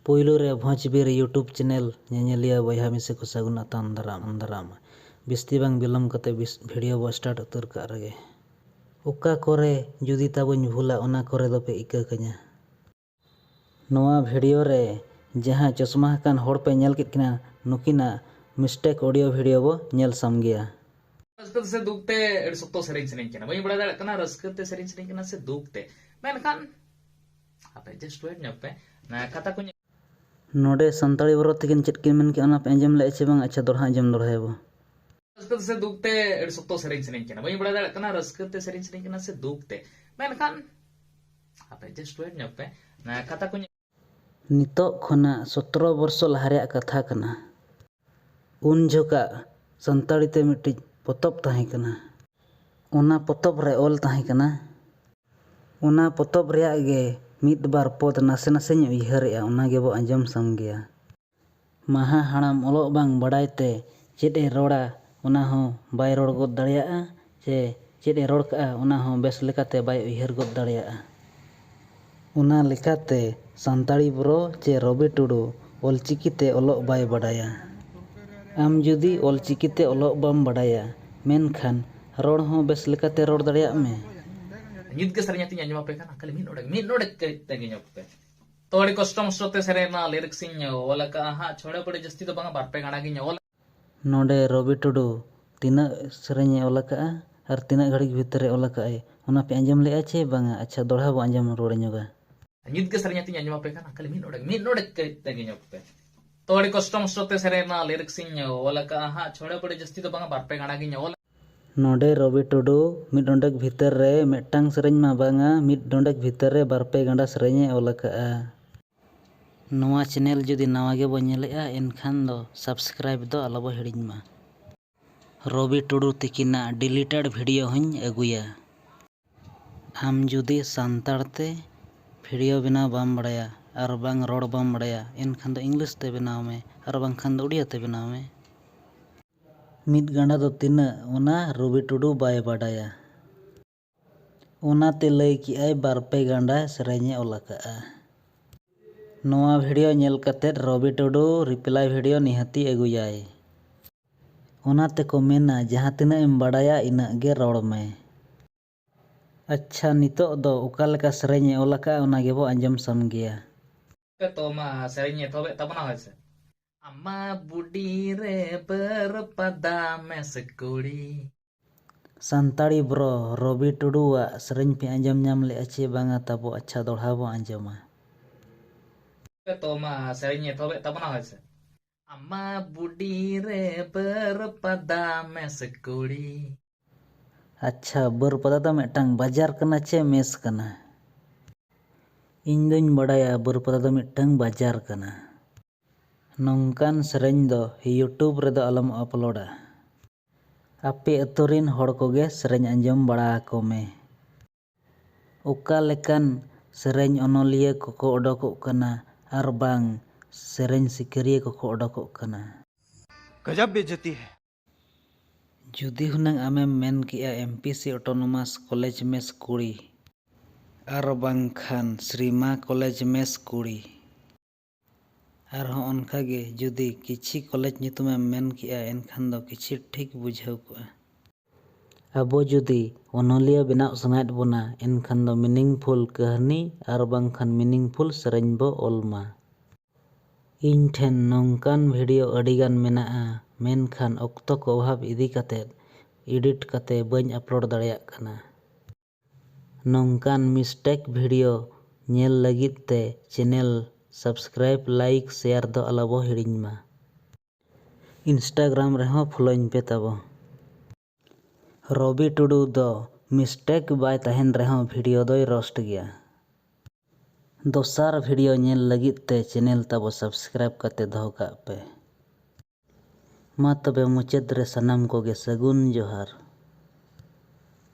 ᱯᱳᱭᱞᱳ ᱨᱮ ᱵᱷᱚᱸᱡᱽᱵᱤᱨ YouTube channel ᱧᱮᱧᱮᱞᱤᱭᱟᱹ ᱵᱚᱭᱦᱟ ᱢᱤᱥᱤ ᱠᱚ ᱥᱟᱹᱜᱩᱱ ᱟᱛᱟᱝ ᱫᱟᱨᱟᱢ ᱵᱤᱥᱛᱤ ᱵᱟᱝ ᱵᱤᱞᱚᱢ ᱠᱟᱛᱮ ᱵᱷᱤᱰᱤᱭᱳ ᱵᱚ ᱥᱴᱟᱨᱴ ᱩᱛᱟᱹᱨ ᱠᱟᱜ ᱨᱮᱜᱮ᱾ ᱚᱠᱟ ᱠᱚᱨᱮ ᱡᱩᱫᱤ ᱛᱟᱵᱚᱧ ᱵᱷᱩᱞᱟ ᱚᱱᱟ ᱠᱚᱨᱮ ᱫᱚᱯᱮ ᱤᱠᱟᱹ ᱠᱟᱹᱧᱟ᱾ ᱱᱚᱣᱟ ᱵᱷᱤᱰᱤᱭᱳ ᱨᱮ ᱡᱟᱦᱟᱸ ᱪᱚᱥᱢᱟ ᱟᱠᱟᱱ ᱦᱚᱲ ᱯᱮ ᱧᱮᱞ ᱠᱮᱫ ᱠᱤᱱᱟ ᱱᱩᱠᱤᱱᱟᱜ ᱢᱤᱥᱴᱮᱠ ᱚᱰᱤᱭᱳ ᱵᱷᱤᱰᱤᱭᱳ ᱵᱚ ᱧᱮᱞ ᱥᱟᱢᱜᱮᱭᱟ। रस्कते से दुखते एड सप्तो सेरिंग सेरिंग केना बई बड़ा दाड़ा कना रस्कते सेरिंग सेरिंग केना से दुखते मेनखान आपे जस्ट वेट ᱧᱚᱜ ना कथा को नोडे संताली बरो तकिन चेद किन मेन के ओना पे अंजम ले चे बांग अच्छा दोरहा अंजम दोरहायबो। रस्कते से दुखते एड सप्तो सेरिंग सेरिंग केना बई बड़ा दाड़ा कना रस्कते सेरिंग सेरिंग केना से दुखते मेनखान आपे जस्ट वेट ᱧᱚᱜ ना कथा को नितो खना 17 वर्षो लहा रहा कथा कना। उन झोका संताली ते मिट्टी पोतब ताहे कना। ओना पोतब रे ओल ताहे कना। ओना पोतब रेया गे मिद बार पद नासे नासे उयहरेआ ओना गेबो अंजम सामगेया। महा हाड़ाम ओलोग बांग बड़ायते चेद ए रोड़ा ओना हो बाय रोड़ गोद दाड़ेयाआ चे चेद ए रोड़ काआ ओना हो बेस लेकाते बाय उयहर गोद दाड़ेयाआ। ओना लेकाते संताली ब्रो चे रवि टुडू ऑलचिकीते ओलोग बाय बड़ाया। आम जुदी ऑलचिकीते ओलोग बाम बड़ाया मेनखान रोड़ हो बेस लेकाते रोड़ दाड़ेयाआ में। नित के सरिया तिन अंजमा पे kana kali min node tegi ᱧᱚᱜ पे तोड़ी कष्ट मष्टते सेरेना लिरिक्स इन ओला का हा छोड़े पड़े जस्ती तो बांगा बार पे गाना गिन ओला नोडे रवि टुडू तीना सेरेंय ओला काआ और तीना घड़ी भीतर ओला काए ओना पे अंजम लेआ चे बांगा अच्छा दोड़ा बो अंजम रोड़ ᱧᱚᱜᱟ। नित के सरिया तिन अंजमा पे kana kali min node tegi ᱧᱚᱜ पे तोड़ी कष्ट मष्टते सेरेना लिरिक्स इन ओला का हा छोड़े पड़े जस्ती तो बांगा बार पे गाना गिन ओला नोडे रवि टुडू मिड डोंडक भीतर रे मेटांग सेरेंय मा बांगा मिड डोंडक भीतर रे बारपे गांडा सेरेंय ओला काआ। नोआ चैनल जुदी नवा गे बो नेलेआ एनखान दो सब्सक्राइब दो आलोबो हिड़िñ मा। रवि टुडू तिकिना डिलीटेड वीडियो हूँ अगुया। आम जुदी सानताड़ते वीडियो बनाव बाम बड़ाया और बांग रोड़ बाम बड़ाया एनखान दो इंग्लिश ते बनाव में और बांखान दो उड़िया ते बनाव में। मिद गांडा दो तीना ओना रवि टुडू बाय बाडाया। ओना ते लई कि आय बारपे गांडा सेरेंय ओला काआ। नोआ वीडियो नेल कतेद रवि टुडू रिप्लाई वीडियो निहाती अगुयाय। ओना ते को मेना जहाँ तिना एम बाडाया इना गे रोड़ में। अच्छा नितो दो ओका लेका सेरेंय ओला काआ ओना गेबो अंजम सामगेया। तो मा सेरेंय तोबे तबना होयसे अम्मा बुडी रे बर पदा में सकुड़ी संताड़ी ब्रो रवि टुडूआ सेरेंय पे अंजम नाम ले अच्छे बांगा तबो अच्छा दोड़ा बो अंजमा। तो मा सेरेंय तोबे तबना होयसे अम्मा बुडी रे बर पदा में सकुड़ी। अच्छा बरपदा दो मिटांग बाजार कना चे मेस कना। इन दोñ बड़ाया बरपदा दो मिटांग बाजार कना। नोंकान सेरेंय दो यूट्यूब रे दो आलम अपलोडा। आपे अतुरिन हड़ कोगे सेरेंय अंजम बड़ा को में। ओका लेकान सेरेंय ओनोलिया कोको ओडोकोग कना और बांग सेरेंय सिकरिया कोको ओडोकोग कना। गजब बेइज्जती है। जुदी हुनांग आमेम मेन किया एमपीसी ऑटोनोमस कॉलेज मेस कुड़ी और बांखान श्रीमा कॉलेज मेस कुड़ी और हों उनका गे जुदी किछि कॉलेज नितुमें मेन किया एनखान दो किछि ठीक बुझाव को अबो जुदी ओनोलिया बनाव संगायत बोना एनखान दो मीनिंगफुल कहानी और बांखान मीनिंगफुल सेरेंय बो ओलमा। इन ठेन नोंकान वीडियो अडिगान मेनाआ मेनखान ऑक्तो को अभाव इदी कतेद एडिट कते बंज अपलोड दाड़ेयाग कना। नोंकान मिस्टेक वीडियो नेल लगित ते चैनल सब्सक्राइब लाइक शेयर दो आलोबो हिड़िñ मा। इंस्टाग्राम रेहो फॉलोइñ पे ताबो। रवि टुडू दो मिस्टेक बाय तहन रेहो वीडियो दोय रोस्ट गया। दोसार वीडियो नेल लगित ते चैनल ताबो सब्सक्राइब कते दोहो काग पे। मा तबे मुचाद रे सनाम कोगे सगुन जोहार।